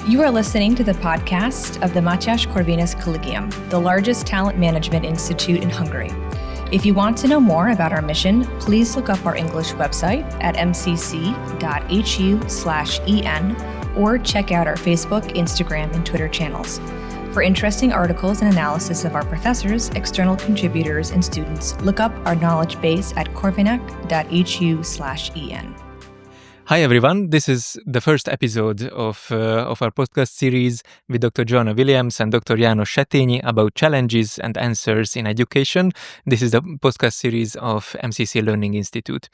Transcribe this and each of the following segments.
You are listening to the podcast of the Mathias Corvinus Collegium, the largest talent management institute in Hungary. If you want to know more about our mission, please look up our English website at mcc.hu/en or check out our Facebook, Instagram, and Twitter channels. For interesting articles and analysis of our professors, external contributors, and students, look up our knowledge base at corvinus.hu/en. Hi everyone, this is the first episode of our podcast series with Dr. Joanna Williams and Dr. János Setényi about challenges and answers in education. This is the podcast series of MCC Learning Institute.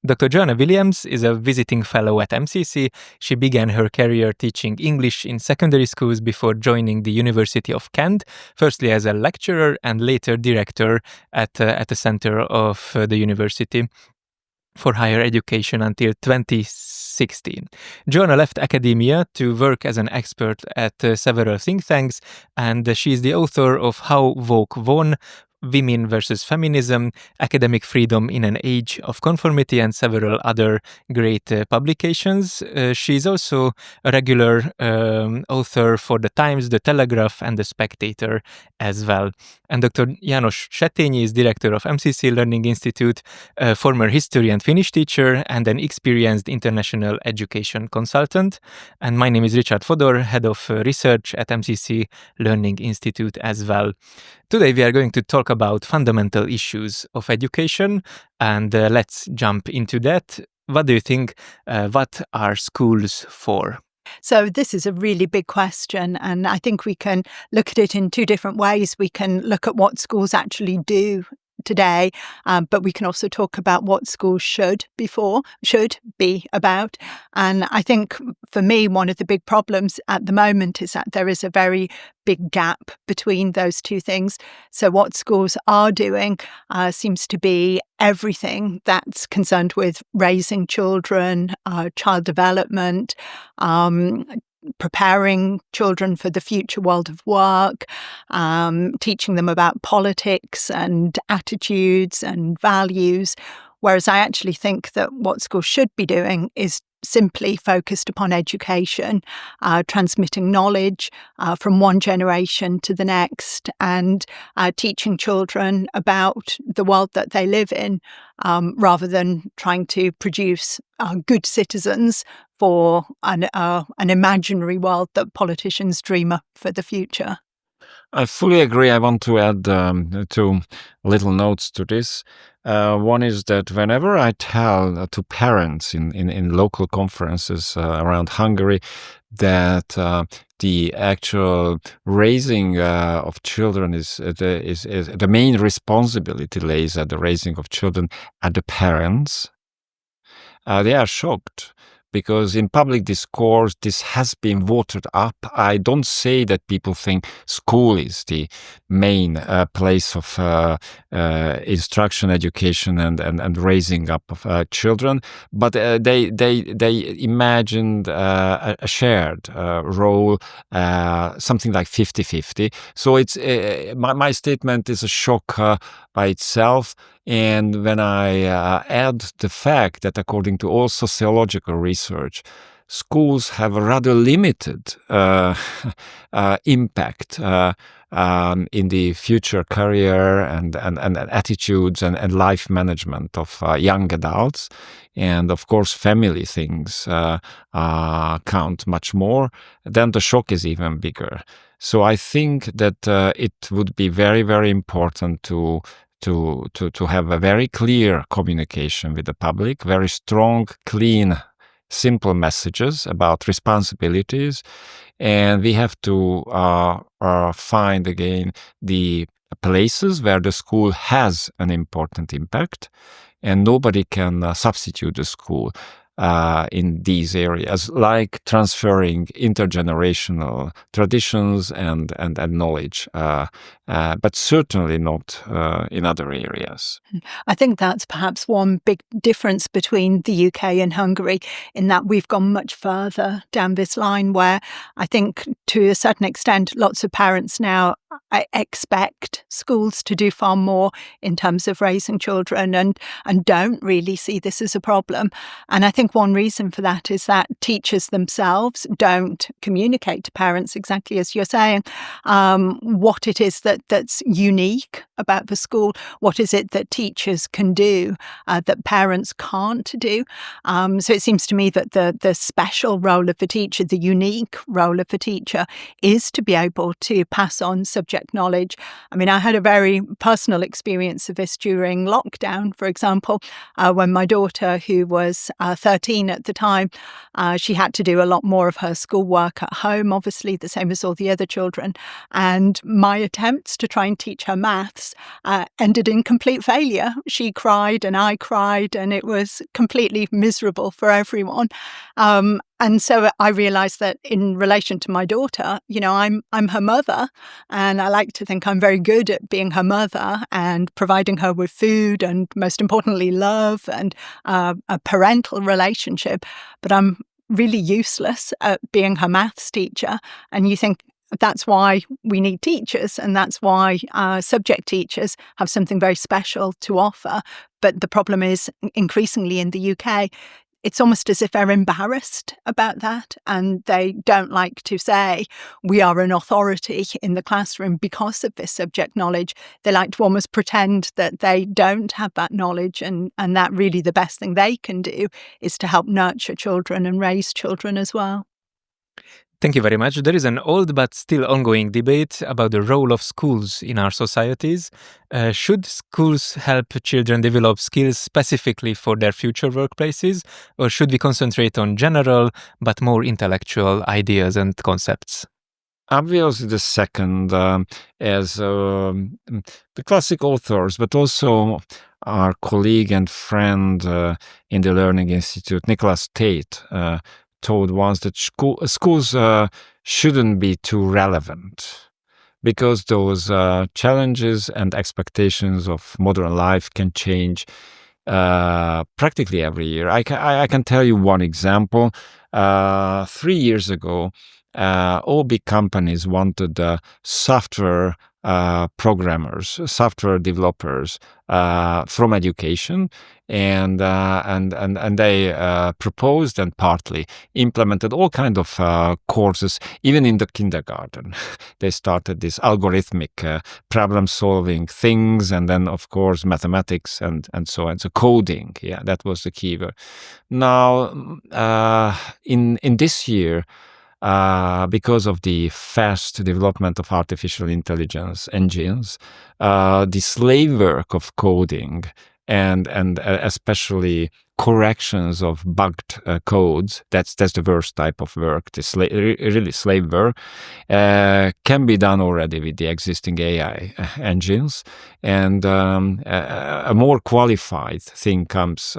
Dr. Joanna Williams is a visiting fellow at MCC. She began her career teaching English in secondary schools before joining the University of Kent, firstly as a lecturer and later director at the center of the university for higher education until 2016. Joanna left academia to work as an expert at several think tanks, and she is the author of How Woke Won, Women versus Feminism, Academic Freedom in an Age of Conformity, and several other great publications. She is also a regular author for The Times, The Telegraph, and The Spectator as well. And Dr. János Setényi is director of MCC Learning Institute, a former history and Finnish teacher, and an experienced international education consultant. And my name is Richárd Fodor, head of research at MCC Learning Institute as well. Today we are going to talk about fundamental issues of education, and let's jump into that. What do you think? What are schools for? So this is a really big question, and I think we can look at it in two different ways. We can look at what schools actually do today, but we can also talk about what schools should be about. And I think for me, one of the big problems at the moment is that there is a very big gap between those two things. So what schools are doing seems to be everything that's concerned with raising children, child development, preparing children for the future world of work, teaching them about politics and attitudes and values. Whereas I actually think that what schools should be doing is simply focused upon education, transmitting knowledge from one generation to the next, and teaching children about the world that they live in, rather than trying to produce good citizens for an imaginary world that politicians dream up for the future. I fully agree. I want to add two little notes to this. One is that whenever I tell to parents in local conferences around Hungary that the actual raising of children is the main responsibility lays at the raising of children at the parents, they are shocked. Because in public discourse, this has been watered up. I don't say that people think school is the main place of instruction, education, and raising up of children, but they imagined a shared role, something like 50-50. So it's my statement is a shock by itself. And when I add the fact that according to all sociological research, schools have a rather limited impact in the future career and attitudes and life management of young adults. And of course, family things count much more, then the shock is even bigger. So I think that it would be very, very important to have a very clear communication with the public, very strong, clean, simple messages about responsibilities. And we have to find again the places where the school has an important impact, and nobody can substitute the school in these areas, like transferring intergenerational traditions and knowledge, but certainly not in other areas. I think that's perhaps one big difference between the UK and Hungary, in that we've gone much further down this line, where I think to a certain extent lots of parents now I expect schools to do far more in terms of raising children and don't really see this as a problem. And I think one reason for that is that teachers themselves don't communicate to parents, exactly as you're saying, what it is that's unique about the school, what is it that teachers can do that parents can't do. So it seems to me that the special role of the teacher, the unique role of the teacher, is to be able to pass on subject knowledge. I mean, I had a very personal experience of this during lockdown, for example, when my daughter, who was 13 at the time, she had to do a lot more of her schoolwork at home, obviously, the same as all the other children. And my attempts to try and teach her maths ended in complete failure. She cried and I cried, and it was completely miserable for everyone. And so I realised that in relation to my daughter, I'm her mother, and I like to think I'm very good at being her mother and providing her with food and, most importantly, love and a parental relationship. But I'm really useless at being her maths teacher. And you think that's why we need teachers, and that's why subject teachers have something very special to offer. But the problem is, increasingly in the UK, it's almost as if they're embarrassed about that, and they don't like to say we are an authority in the classroom because of this subject knowledge. They like to almost pretend that they don't have that knowledge, and that really the best thing they can do is to help nurture children and raise children as well. Thank you very much. There is an old but still ongoing debate about the role of schools in our societies. Should schools help children develop skills specifically for their future workplaces, or should we concentrate on general but more intellectual ideas and concepts? Obviously, the second, as the classic authors, but also our colleague and friend in the Learning Institute, Nicholas Tate, told once that schools shouldn't be too relevant, because those challenges and expectations of modern life can change practically every year. I can tell you one example. 3 years ago, all big companies wanted software programmers, software developers from education, and they proposed and partly implemented all kinds of courses, even in the kindergarten. They started this algorithmic problem-solving things, and then, of course, mathematics and so on. So coding, that was the key word. Now, in this year, because of the fast development of artificial intelligence engines, the slave work of coding and especially corrections of bugged codes, that's the worst type of work, really slave work, can be done already with the existing AI engines. And a more qualified thing comes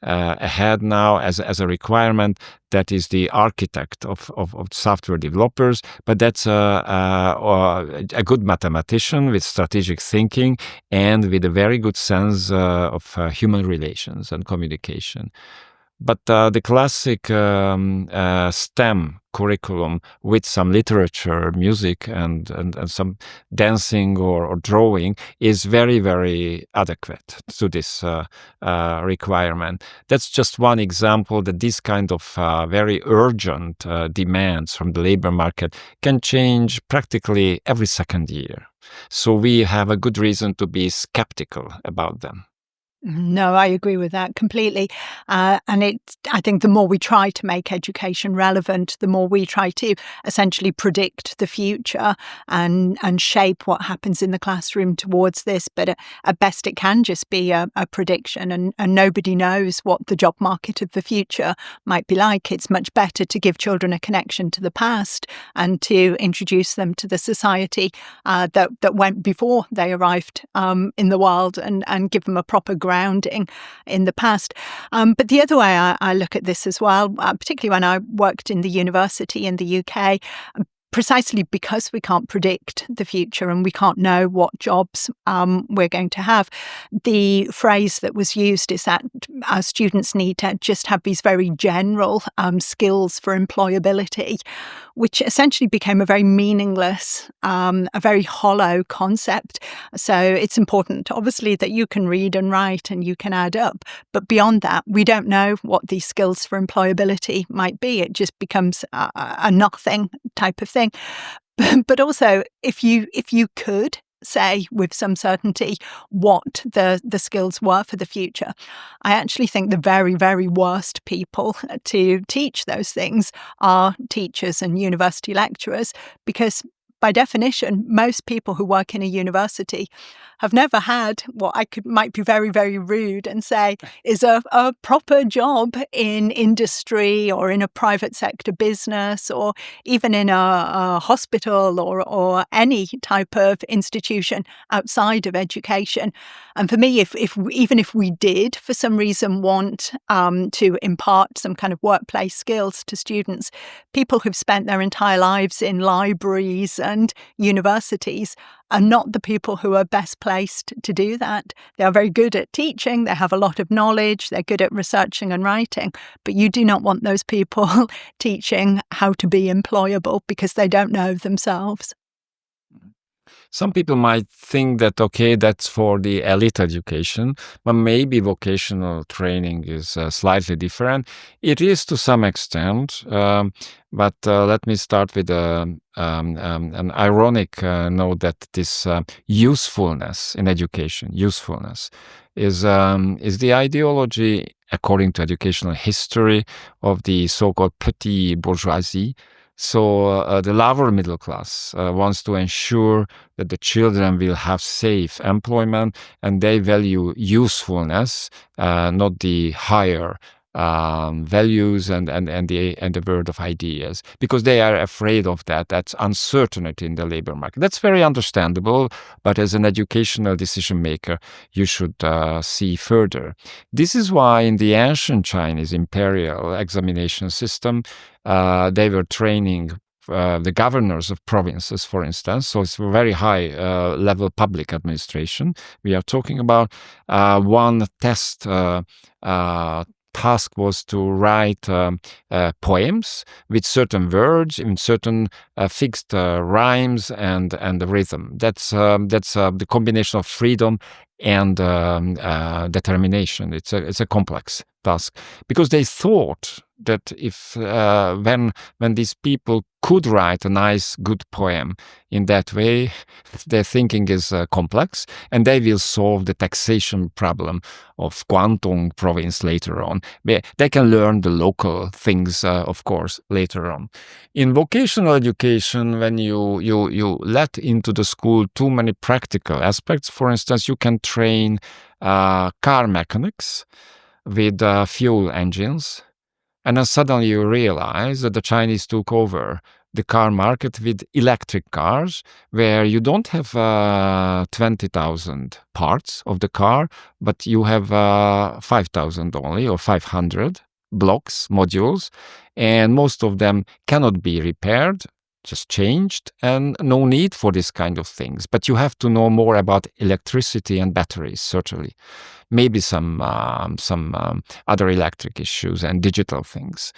ahead now as a requirement, that is the architect of software developers, but that's a good mathematician with strategic thinking and with a very good sense of human relations and communication. But the classic STEM curriculum with some literature, music, and some dancing or drawing is very, very adequate to this requirement. That's just one example that this kind of very urgent demands from the labor market can change practically every second year. So we have a good reason to be skeptical about them. No, I agree with that completely. And I think the more we try to make education relevant, the more we try to essentially predict the future and shape what happens in the classroom towards this. But at best, it can just be a prediction, and nobody knows what the job market of the future might be like. It's much better to give children a connection to the past and to introduce them to the society that went before they arrived in the world, and give them a proper grounding in the past. But the other way I look at this as well, particularly when I worked in the university in the UK, precisely because we can't predict the future and we can't know what jobs we're going to have, the phrase that was used is that our students need to just have these very general skills for employability, which essentially became a very meaningless, a very hollow concept. So it's important, obviously, that you can read and write and you can add up. But beyond that, we don't know what these skills for employability might be. It just becomes a nothing type of thing. But also, if you could say with some certainty what the skills were for the future, I actually think the very, very worst people to teach those things are teachers and university lecturers, because by definition, most people who work in a university have never had what might be very, very rude and say is a proper job in industry or in a private sector business or even in a hospital or any type of institution outside of education. And for me, even if we did for some reason want to impart some kind of workplace skills to students, people who've spent their entire lives in libraries and universities are not the people who are best placed to do that. They are very good at teaching, they have a lot of knowledge, they're good at researching and writing, but you do not want those people teaching how to be employable because they don't know themselves. Some people might think that, okay, that's for the elite education, but maybe vocational training is slightly different. It is to some extent, but let me start with an ironic note that this usefulness in education, usefulness, is the ideology, according to educational history, of the so-called petit bourgeoisie. So the lower middle class wants to ensure that the children will have safe employment, and they value usefulness, not the higher values and the world of ideas, because they are afraid of that's uncertainty in the labor market. That's very understandable, but as an educational decision maker, you should see further. This is why in the ancient Chinese imperial examination system, they were training the governors of provinces, for instance. So it's a very high level public administration. We are talking about one test task was to write poems with certain words in certain fixed rhymes and rhythm. That's the combination of freedom and determination. It's a complex task, because they thought that if when these people could write a nice, good poem in that way, their thinking is complex, and they will solve the taxation problem of Guangdong province later on. They can learn the local things, of course, later on. In vocational education, when you let into the school too many practical aspects, for instance, you can train car mechanics with fuel engines, and then suddenly you realize that the Chinese took over the car market with electric cars, where you don't have 20,000 parts of the car, but you have 5,000 only, or 500 blocks, modules, and most of them cannot be repaired, just changed, and no need for this kind of things. But you have to know more about electricity and batteries, certainly. Maybe some other electric issues and digital things.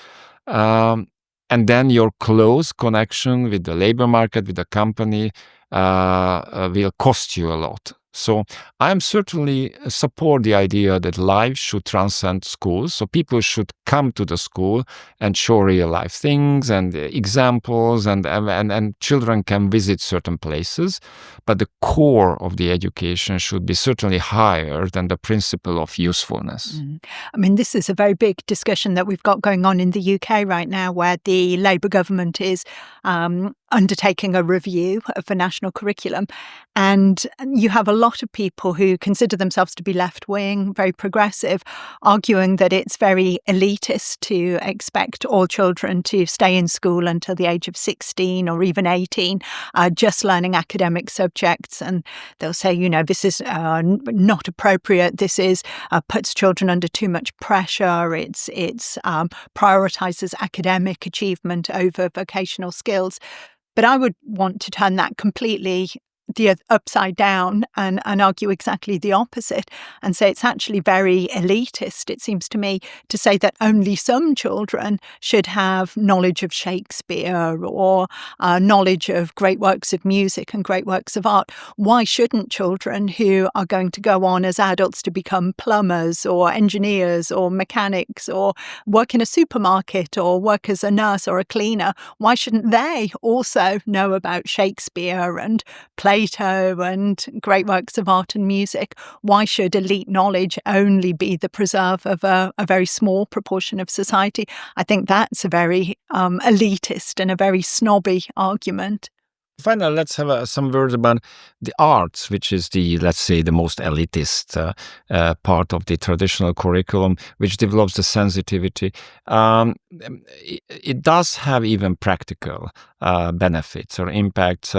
And then your close connection with the labor market, with the company, will cost you a lot. So I'm certainly support the idea that life should transcend schools. So people should come to the school and show real life things and examples, and children can visit certain places. But the core of the education should be certainly higher than the principle of usefulness. I mean, this is a very big discussion that we've got going on in the UK right now, where the Labour government is undertaking a review of the national curriculum. And you have a lot of people who consider themselves to be left-wing, very progressive, arguing that it's very elitist to expect all children to stay in school until the age of 16 or even 18, just learning academic subjects. And they'll say, this is not appropriate. This puts children under too much pressure. It's prioritises academic achievement over vocational skills. But I would want to turn that completely the upside down and argue exactly the opposite and say it's actually very elitist, it seems to me, to say that only some children should have knowledge of Shakespeare or knowledge of great works of music and great works of art. Why shouldn't children who are going to go on as adults to become plumbers or engineers or mechanics or work in a supermarket or work as a nurse or a cleaner, why shouldn't they also know about Shakespeare and Plato and great works of art and music? Why should elite knowledge only be the preserve of a very small proportion of society? I think that's a very elitist and a very snobby argument. Finally, let's have some words about the arts, which is let's say, the most elitist part of the traditional curriculum, which develops the sensitivity. It does have even practical benefits or impacts.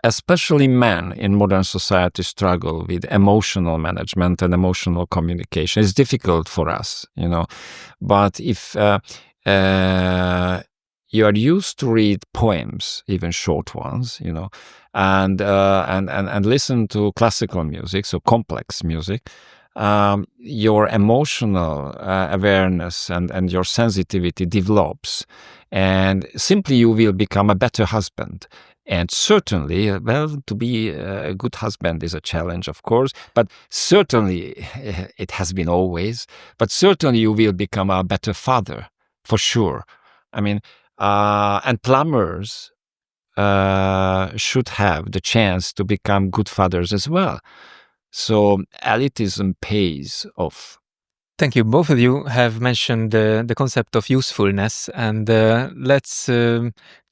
Especially men in modern society struggle with emotional management and emotional communication. It's difficult for us, but if you are used to read poems, even short ones, and listen to classical music, so complex music, your emotional awareness and your sensitivity develops, and simply you will become a better husband. And certainly, to be a good husband is a challenge, of course, but certainly it has been always, but certainly you will become a better father, for sure. I mean, and plumbers should have the chance to become good fathers as well. So elitism pays off. Thank you. Both of you have mentioned the concept of usefulness, and let's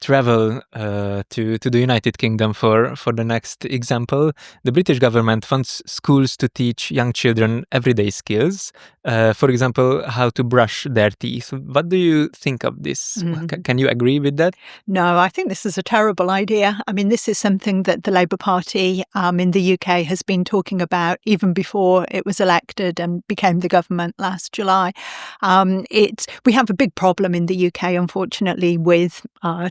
travel to the United Kingdom for the next example. The British government funds schools to teach young children everyday skills. For example, how to brush their teeth. What do you think of this? Mm-hmm. Can you agree with that? No, I think this is a terrible idea. I mean, this is something that the Labour Party in the UK has been talking about even before it was elected and became the government last July. We have a big problem in the UK, unfortunately, with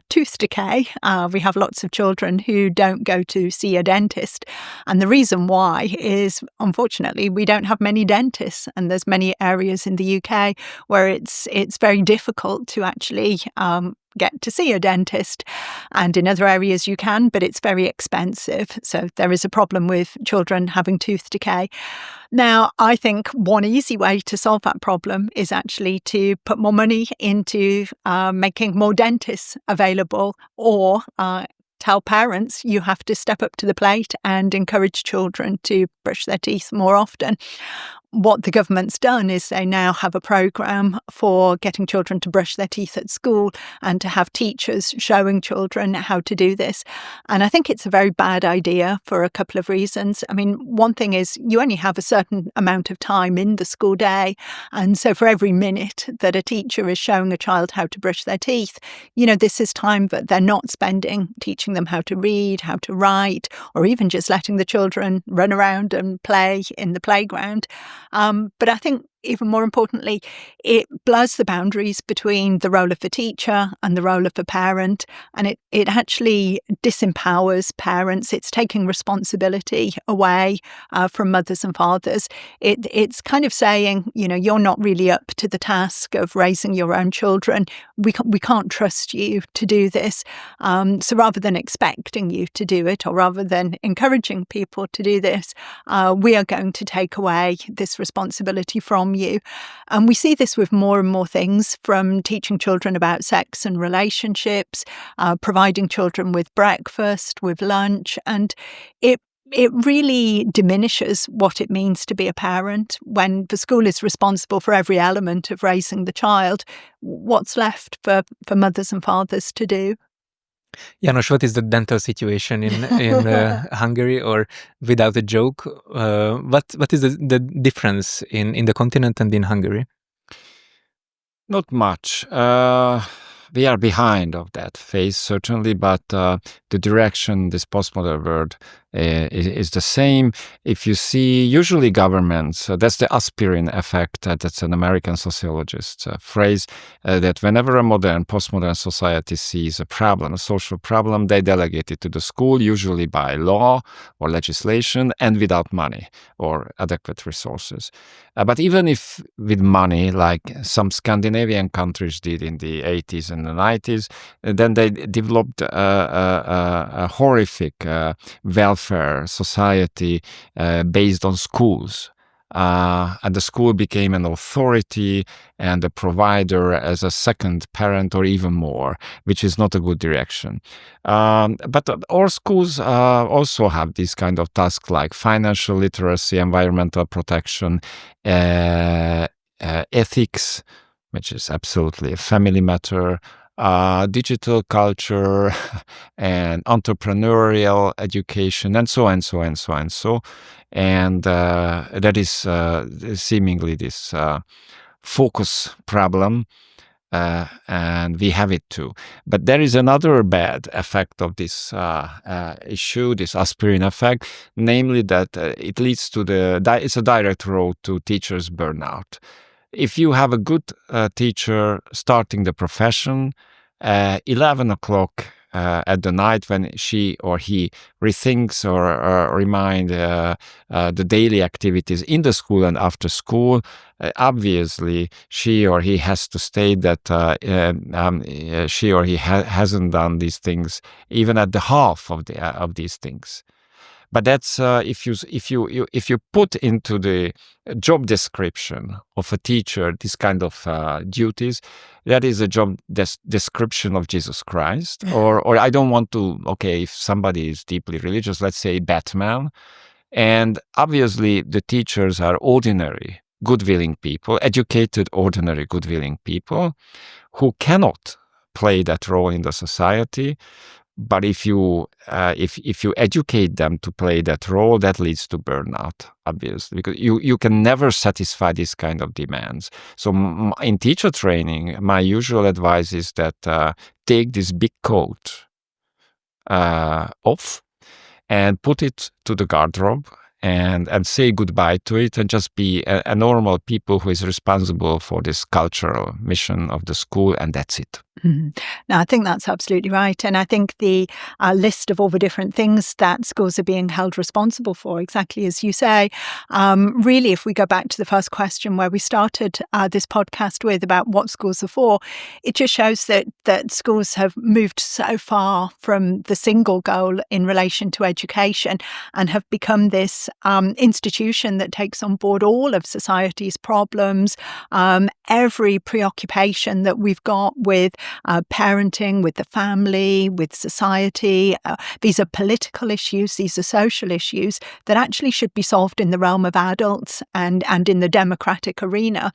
tooth decay. We have lots of children who don't go to see a dentist. And the reason why is, unfortunately, we don't have many dentists. And there's many areas in the UK where it's very difficult to actually get to see a dentist. And in other areas you can, but it's very expensive. So there is a problem with children having tooth decay. Now, I think one easy way to solve that problem is actually to put more money into making more dentists available, or tell parents you have to step up to the plate and encourage children to brush their teeth more often. What the government's done is they now have a programme for getting children to brush their teeth at school and to have teachers showing children how to do this. And I think it's a very bad idea for a couple of reasons. I mean, one thing is you only have a certain amount of time in the school day. And so for every minute that a teacher is showing a child how to brush their teeth, this is time that they're not spending teaching them how to read, how to write, or even just letting the children run around and play in the playground. But I think even more importantly, it blurs the boundaries between the role of the teacher and the role of the parent. And it actually disempowers parents. It's taking responsibility away from mothers and fathers. It's kind of saying, you're not really up to the task of raising your own children. We can't trust you to do this. So rather than expecting you to do it, or rather than encouraging people to do this, we are going to take away this responsibility from you. And we see this with more and more things, from teaching children about sex and relationships, providing children with breakfast, with lunch, and it really diminishes what it means to be a parent. When the school is responsible for every element of raising the child, what's left for mothers and fathers to do? János, what is the dental situation in Hungary? Or without a joke, what is the difference in the continent and in Hungary? Not much. We are behind of that phase, certainly, but the direction this postmodern world is the same. If you see, usually governments, that's the aspirin effect. That's an American sociologist phrase, that whenever a modern, postmodern society sees a problem, a social problem, they delegate it to the school, usually by law or legislation, and without money or adequate resources. But even if with money, like some Scandinavian countries did in the 80s and the 90s, then they developed a horrific welfare society based on schools. And the school became an authority and a provider as a second parent or even more, which is not a good direction. But our schools also have these kind of tasks like financial literacy, environmental protection, ethics, which is absolutely a family matter, digital culture, and entrepreneurial education, and so on, so on, so on, so. And that is seemingly this focus problem, and we have it too. But there is another bad effect of this issue, this aspirin effect, namely that it leads to it's a direct road to teachers' burnout. If you have a good teacher starting the profession, 11 o'clock at the night when she or he rethinks or remind the daily activities in the school and after school, obviously she or he has to state that she or he hasn't done these things even at the half of these things. But that's if you put into the job description of a teacher this kind of duties, that is a job description of Jesus Christ. Or I don't want to. Okay, if somebody is deeply religious, let's say Batman, and obviously the teachers are ordinary, good-willing people, educated, ordinary, good-willing people who cannot play that role in the society. But if you educate them to play that role, that leads to burnout, obviously, because you can never satisfy this kind of demands. So in teacher training, my usual advice is that take this big coat off and put it to the garderobe and say goodbye to it and just be a normal people who is responsible for this cultural mission of the school, and that's it. Mm-hmm. No, I think that's absolutely right. And I think the list of all the different things that schools are being held responsible for, exactly as you say, really, if we go back to the first question where we started this podcast with about what schools are for, it just shows that schools have moved so far from the single goal in relation to education and have become this institution that takes on board all of society's problems, every preoccupation that we've got with parenting, with the family, with society. These are political issues, these are social issues that actually should be solved in the realm of adults and in the democratic arena.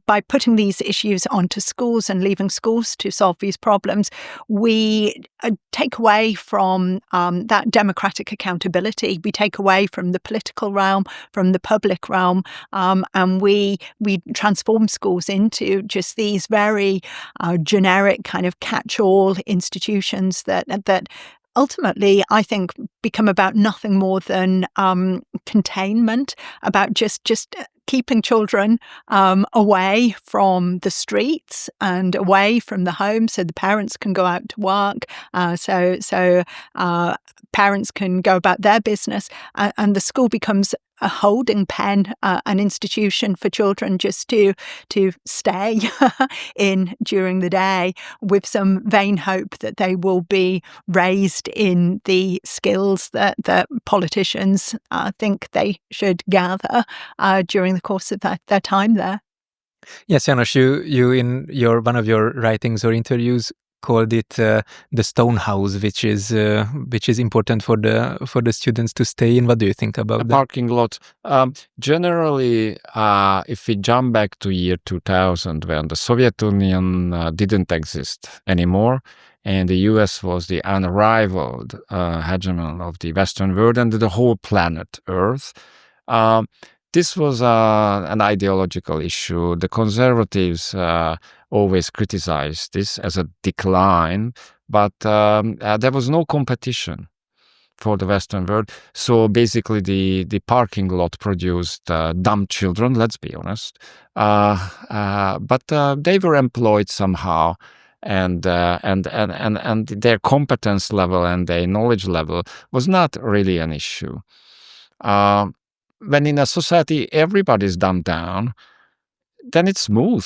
By putting these issues onto schools and leaving schools to solve these problems, we take away from that democratic accountability. We take away from the political realm, from the public realm, and we transform schools into just these very generic kind of catch-all institutions that ultimately, I think, become about nothing more than containment, about just keeping children away from the streets and away from the home so the parents can go out to work, so parents can go about their business, and the school becomes a holding pen, an institution for children just to stay in during the day with some vain hope that they will be raised in the skills that politicians think they should gather during the course of their time there. Yes, János, you in one of your writings or interviews called it the stone house, which is important for the students to stay in. What do you think about that? Parking lot. Generally, if we jump back to year 2000, when the Soviet Union didn't exist anymore, and the US was the unrivaled hegemon of the Western world and the whole planet Earth, this was an ideological issue. The conservatives always criticized this as a decline, but there was no competition. for the Western world. So basically, the parking lot produced dumb children. Let's be honest, but they were employed somehow, and their competence level and their knowledge level was not really an issue. When in a society everybody's dumbed down, then it's smooth,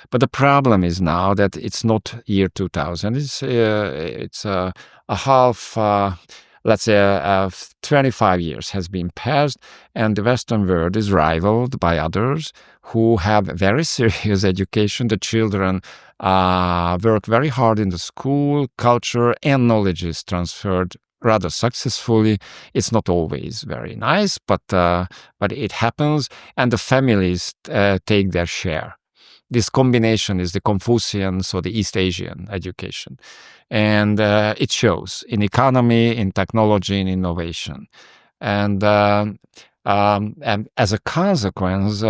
But the problem is now that it's not year 2000. It's a half, let's say, 25 years has been passed, and the Western world is rivaled by others who have very serious education. The children work very hard in the school, culture, and knowledge is transferred rather successfully. It's not always very nice, but it happens, and the families take their share. This combination is the Confucian, so the East Asian education. And it shows in economy, in technology, in innovation. And as a consequence,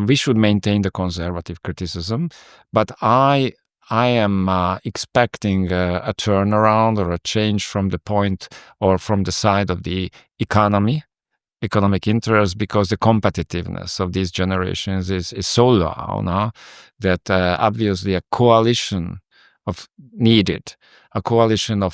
we should maintain the conservative criticism. But I am expecting a turnaround or a change from the point or from the side of the economic interest, because the competitiveness of these generations is so low now that obviously a coalition of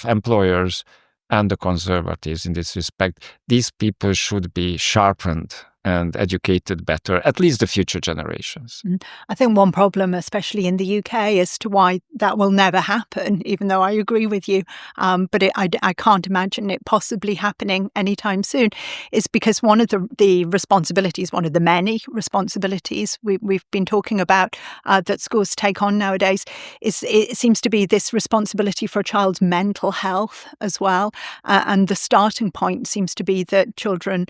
employers and the conservatives in this respect. These people should be sharpened and educated better, at least the future generations. I think one problem, especially in the UK, as to why that will never happen, even though I agree with you, but I can't imagine it possibly happening anytime soon, is because one of the responsibilities, one of the many responsibilities we've been talking about that schools take on nowadays, it seems to be this responsibility for a child's mental health as well. And the starting point seems to be that children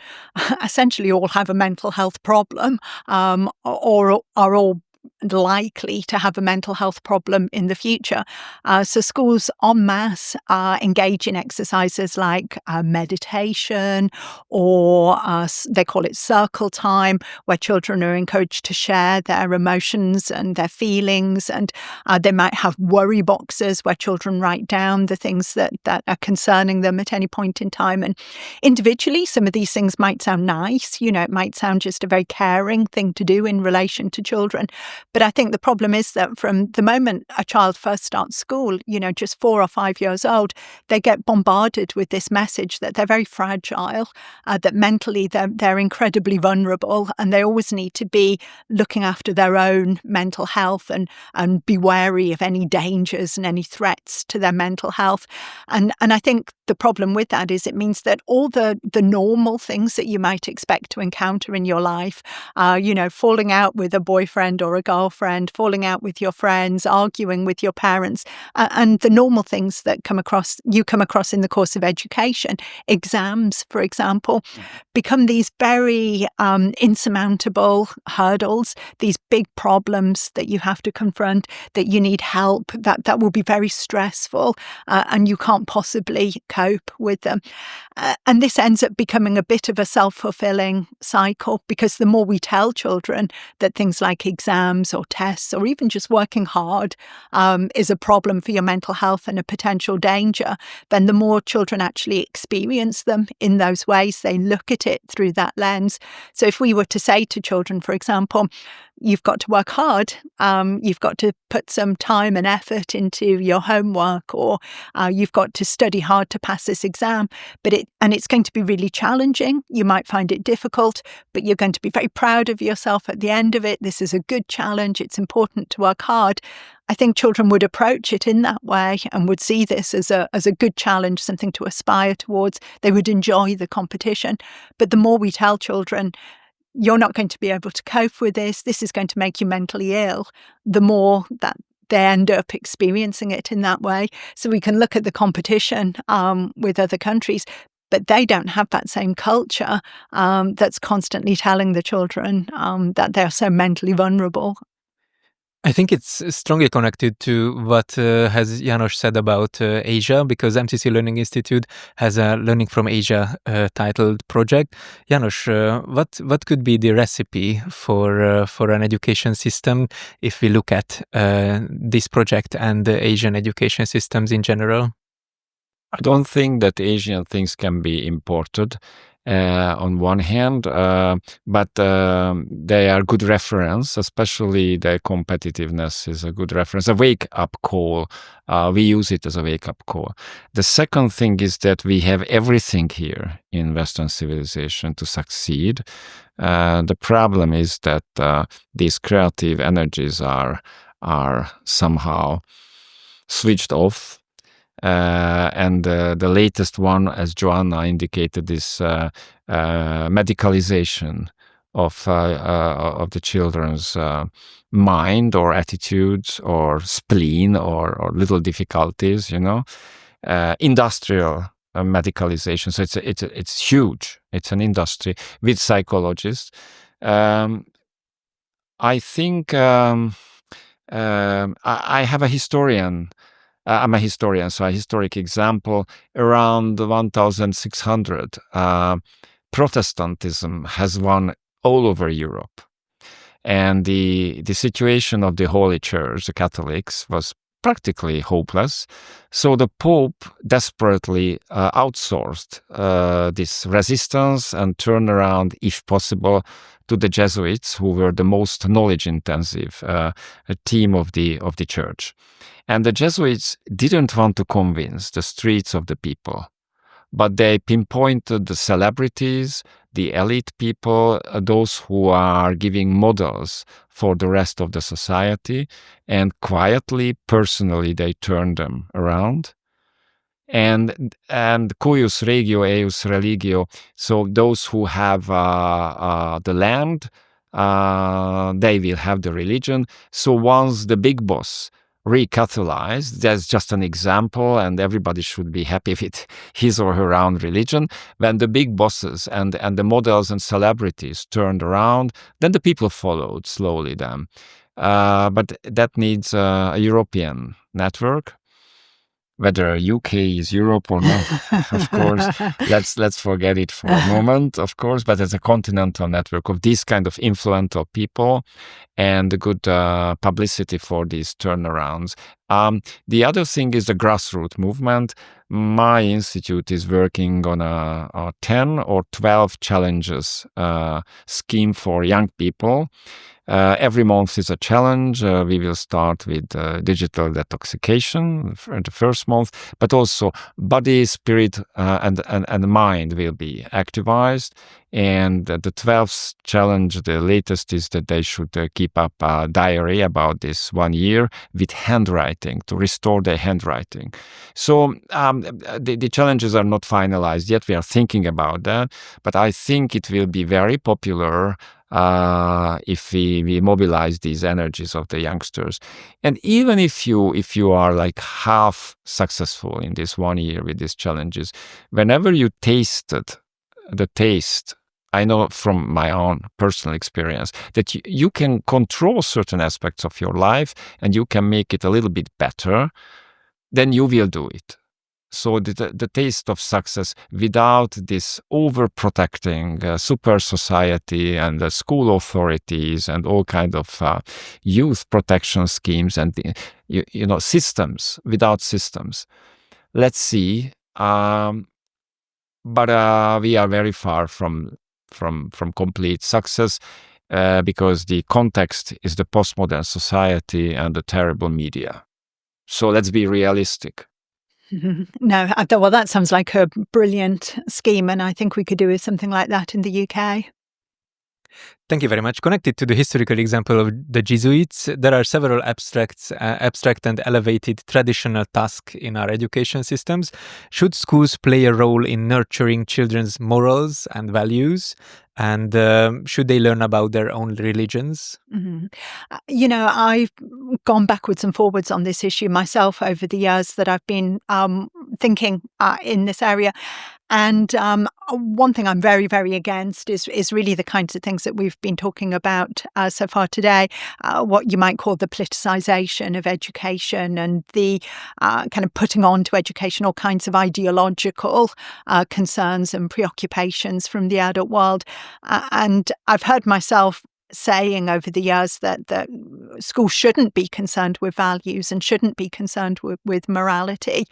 essentially all have a mental health problem, or are all likely to have a mental health problem in the future. So schools en masse engage in exercises like meditation, or they call it circle time, where children are encouraged to share their emotions and their feelings. And they might have worry boxes where children write down the things that are concerning them at any point in time. And individually, some of these things might sound nice. It might sound just a very caring thing to do in relation to children. But I think the problem is that from the moment a child first starts school, just 4 or 5 years old, they get bombarded with this message that they're very fragile, that mentally they're incredibly vulnerable, and they always need to be looking after their own mental health and be wary of any dangers and any threats to their mental health. And I think the problem with that is it means that all the normal things that you might expect to encounter in your life, falling out with a boyfriend or a girlfriend, falling out with your friends, arguing with your parents, and the normal things that you come across in the course of education, exams, for example, become these very insurmountable hurdles, these big problems that you have to confront, that you need help, that will be very stressful, and you can't possibly cope with them. And this ends up becoming a bit of a self-fulfilling cycle, because the more we tell children that things like exams or tests or even just working hard is a problem for your mental health and a potential danger, then the more children actually experience them in those ways. They look at it through that lens. So if we were to say to children, for example, you've got to work hard, you've got to put some time and effort into your homework, or you've got to study hard to pass this exam, and it's going to be really challenging. You might find it difficult, but you're going to be very proud of yourself at the end of it. This is a good challenge. It's important to work hard. I think children would approach it in that way and would see this as a good challenge, something to aspire towards. They would enjoy the competition. But the more we tell children, you're not going to be able to cope with this is going to make you mentally ill, the more that they end up experiencing it in that way. So we can look at the competition with other countries, but they don't have that same culture that's constantly telling the children that they're so mentally vulnerable. I think it's strongly connected to what has János said about Asia, because MCC Learning Institute has a Learning from Asia titled project. János, what could be the recipe for an education system if we look at this project and the Asian education systems in general? I don't think that Asian things can be imported on one hand, but they are good reference, especially their competitiveness is a good reference, a wake-up call. We use it as a wake-up call. The second thing is that we have everything here in Western civilization to succeed. The problem is that these creative energies are somehow switched off. And the latest one, as Joanna indicated, is medicalization of the children's mind or attitudes or spleen or little difficulties, industrial medicalization. So it's huge. It's an industry with psychologists. I think I have a historian. I'm a historian, so a historic example. Around 1600, Protestantism has won all over Europe. And the situation of the Holy Church, the Catholics, was practically hopeless. So the Pope desperately outsourced this resistance and turned around, if possible, to the Jesuits, who were the most knowledge-intensive team of the church. And the Jesuits didn't want to convince the streets of the people, but they pinpointed the celebrities, the elite people, those who are giving models for the rest of the society, and quietly, personally, they turned them around. And cuius regio eius religio, so those who have the land, they will have the religion. So once the big boss recatholized, that's just an example, and everybody should be happy with his or her own religion. When the big bosses and the models and celebrities turned around, then the people followed slowly then. But that needs a European network. Whether UK is Europe or not, of course, let's forget it for a moment, of course, but as a continental network of these kind of influential people and good publicity for these turnarounds. The other thing is the grassroots movement. My institute is working on a 10 or 12 challenges scheme for young people. Every month is a challenge. We will start with digital detoxification for the first month, but also body, spirit, and mind will be activized. And the 12th challenge, the latest, is that they should keep up a diary about this 1 year with handwriting to restore their handwriting. So the challenges are not finalized yet. We are thinking about that, but I think it will be very popular if we mobilize these energies of the youngsters. And even if you are like half successful in this 1 year with these challenges, whenever you tasted the taste, I know from my own personal experience that you can control certain aspects of your life and you can make it a little bit better, then you will do it. So the taste of success without this overprotecting super society and the school authorities and all kind of youth protection schemes and systems without systems. Let's see, but we are very far from complete success because the context is the postmodern society and the terrible media. So let's be realistic. No, well, that sounds like a brilliant scheme, and I think we could do with something like that in the UK. Thank you very much. Connected to the historical example of the Jesuits, there are several abstract and elevated traditional tasks in our education systems. Should schools play a role in nurturing children's morals and values? And should they learn about their own religions? Mm-hmm. I've gone backwards and forwards on this issue myself over the years that I've been thinking in this area. And one thing I'm very, very against is really the kinds of things that we've been talking about so far today, what you might call the politicization of education and the kind of putting on to education all kinds of ideological concerns and preoccupations from the adult world. And I've heard myself saying over the years that schools shouldn't be concerned with values and shouldn't be concerned with morality.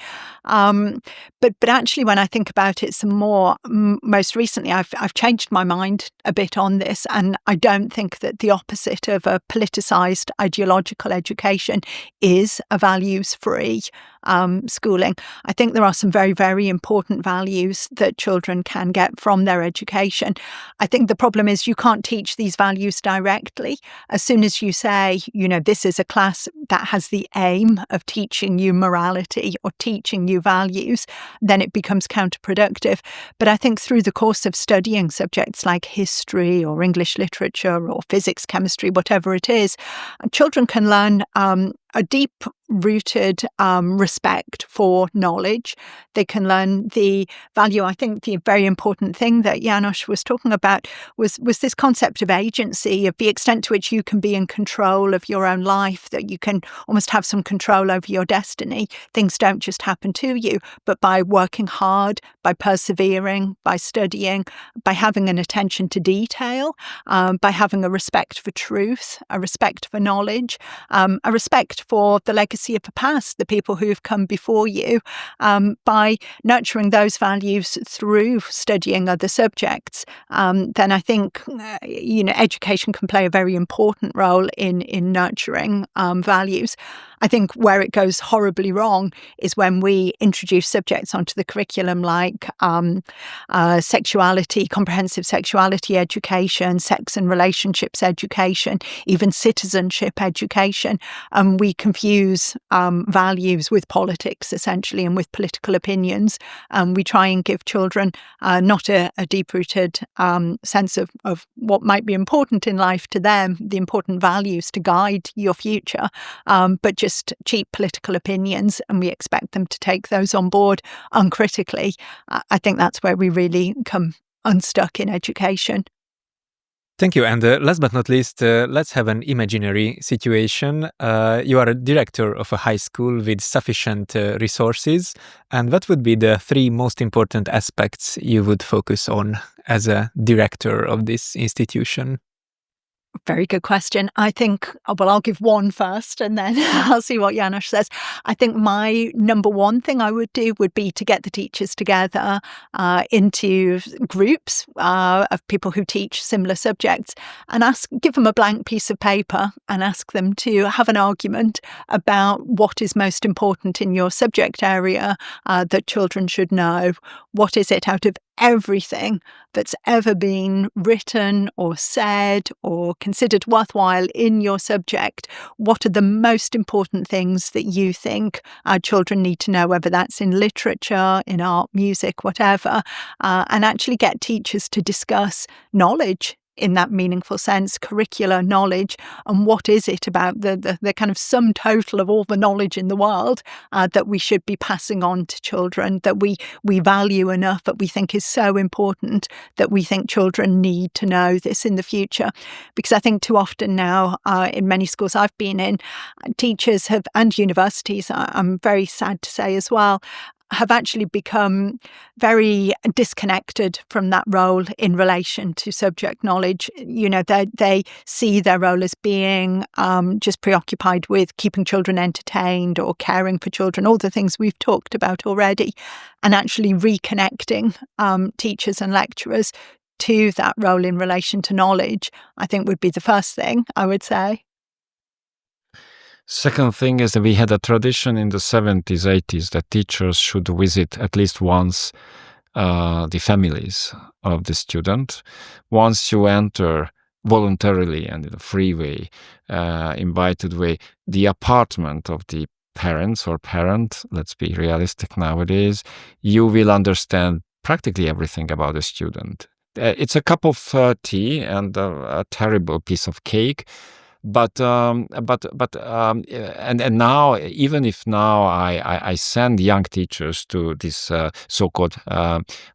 But actually, when I think about it some more, most recently, I've changed my mind a bit on this, and I don't think that the opposite of a politicised ideological education is a values-free schooling. I think there are some very, very important values that children can get from their education. I think the problem is you can't teach these values directly. As soon as you say, this is a class that has the aim of teaching you morality or teaching you values, then it becomes counterproductive. But I think through the course of studying subjects like history or English literature or physics, chemistry, whatever it is, children can learn a deep-rooted respect for knowledge. They can learn the value. I think the very important thing that János was talking about was this concept of agency, of the extent to which you can be in control of your own life, that you can almost have some control over your destiny. Things don't just happen to you, but by working hard, by persevering, by studying, by having an attention to detail, by having a respect for truth, a respect for knowledge, a respect for the legacy of the past, the people who have come before you, by nurturing those values through studying other subjects, then I think education can play a very important role in nurturing values. I think where it goes horribly wrong is when we introduce subjects onto the curriculum like sexuality, comprehensive sexuality education, sex and relationships education, even citizenship education. We confuse values with politics, essentially, and with political opinions. We try and give children not a deep-rooted sense of what might be important in life to them, the important values to guide your future, but just cheap political opinions, and we expect them to take those on board uncritically. I think that's where we really come unstuck in education. Thank you. And last but not least, let's have an imaginary situation. You are a director of a high school with sufficient resources. And what would be the 3 most important aspects you would focus on as a director of this institution? Very good question. I think, I'll give one first and then I'll see what János says. I think my number one thing I would do would be to get the teachers together into groups of people who teach similar subjects and give them a blank piece of paper and ask them to have an argument about what is most important in your subject area that children should know. What is it out of everything that's ever been written or said or considered worthwhile in your subject? What are the most important things that you think our children need to know, whether that's in literature, in art, music, whatever, and actually get teachers to discuss knowledge in that meaningful sense, curricular knowledge, and what is it about the kind of sum total of all the knowledge in the world that we should be passing on to children, that we value enough, that we think is so important, that we think children need to know this in the future. Because I think too often now, in many schools I've been in, teachers have, and universities, I'm very sad to say as well, have actually become very disconnected from that role in relation to subject knowledge. They see their role as being just preoccupied with keeping children entertained or caring for children, all the things we've talked about already, and actually reconnecting teachers and lecturers to that role in relation to knowledge, I think would be the first thing I would say. Second thing is that we had a tradition in the 70s, 80s that teachers should visit at least once the families of the student. Once you enter voluntarily and in a free way, invited way, the apartment of the parents or parent, let's be realistic nowadays, you will understand practically everything about the student. It's a cup of tea and a terrible piece of cake. But now, even if now I send young teachers to this so-called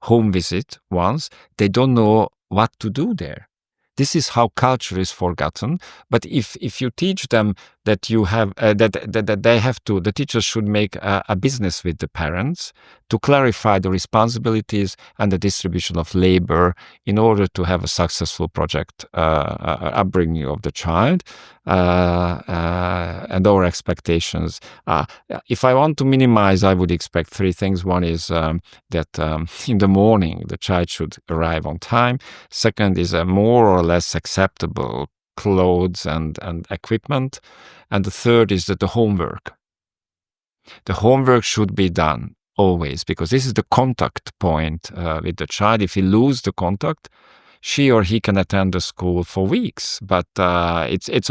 home visit once, they don't know what to do there. This is how culture is forgotten. But if you teach them that you have that they have to, the teachers should make a business with the parents to clarify the responsibilities and the distribution of labor in order to have a successful project upbringing of the child. and our expectations. If I want to minimize, I would expect three things. One is that in the morning the child should arrive on time. Second is a more or less acceptable clothes and equipment. And the third is that the homework should be done always, because this is the contact point with the child. If he loses the contact, she or he can attend the school for weeks, but it's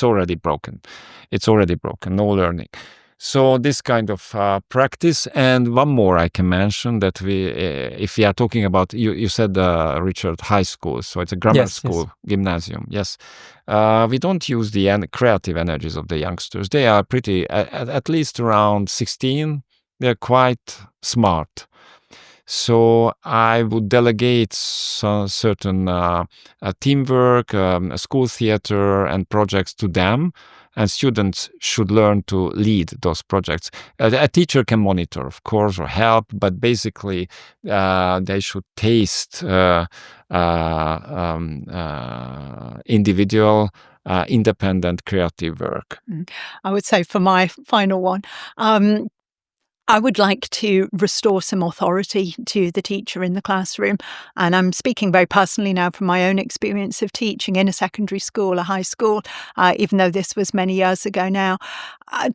already broken. It's already broken. No learning. So this kind of practice. And one more I can mention, that if we are talking about, you said, Richárd, high school, so it's a grammar school, gymnasium. Yes, we don't use the creative energies of the youngsters. They are pretty, at least around 16. They're quite smart. So I would delegate certain teamwork, school theater and projects to them, and students should learn to lead those projects. A teacher can monitor, of course, or help, but basically they should taste individual, independent, creative work. I would say for my final one, I would like to restore some authority to the teacher in the classroom. And I'm speaking very personally now from my own experience of teaching in a secondary school, a high school, even though this was many years ago now.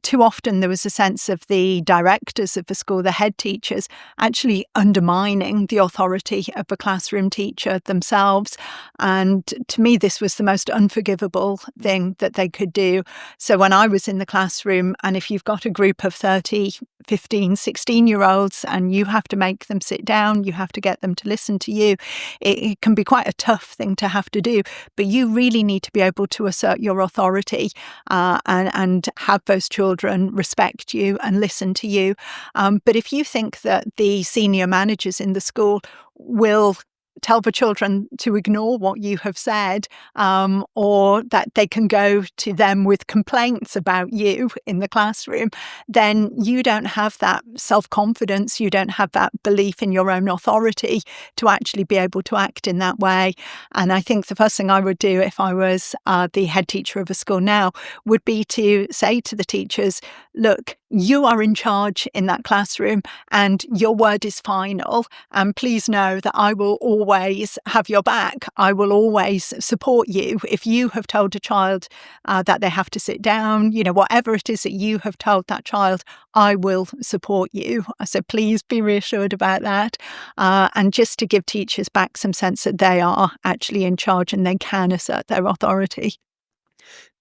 Too often there was a sense of the directors of the school, the head teachers, actually undermining the authority of the classroom teacher themselves. And to me, this was the most unforgivable thing that they could do. So when I was in the classroom, and if you've got a group of 30, 15, 16-year-olds and you have to make them sit down, you have to get them to listen to you, it can be quite a tough thing to have to do. But you really need to be able to assert your authority and have those children respect you and listen to you. But if you think that the senior managers in the school will tell the children to ignore what you have said, or that they can go to them with complaints about you in the classroom, then you don't have that self-confidence, you don't have that belief in your own authority to actually be able to act in that way. And I think the first thing I would do if I was the head teacher of a school now would be to say to the teachers, look, you are in charge in that classroom and your word is final. And please know that I will always have your back. I will always support you. If you have told a child that they have to sit down, whatever it is that you have told that child, I will support you. So please be reassured about that. And just to give teachers back some sense that they are actually in charge and they can assert their authority.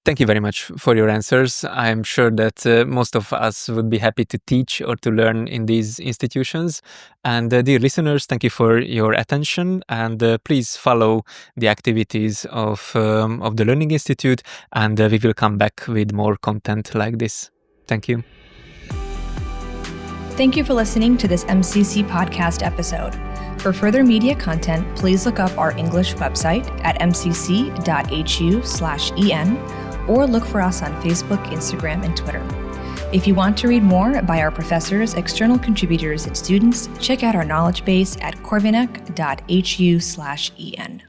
Thank you very much for your answers. I'm sure that most of us would be happy to teach or to learn in these institutions. And dear listeners, thank you for your attention. And please follow the activities of the Learning Institute. And we will come back with more content like this. Thank you. Thank you for listening to this MCC podcast episode. For further media content, please look up our English website at mcc.hu/en. or look for us on Facebook, Instagram, and Twitter. If you want to read more by our professors, external contributors, and students, check out our knowledge base at corvinus.hu/en.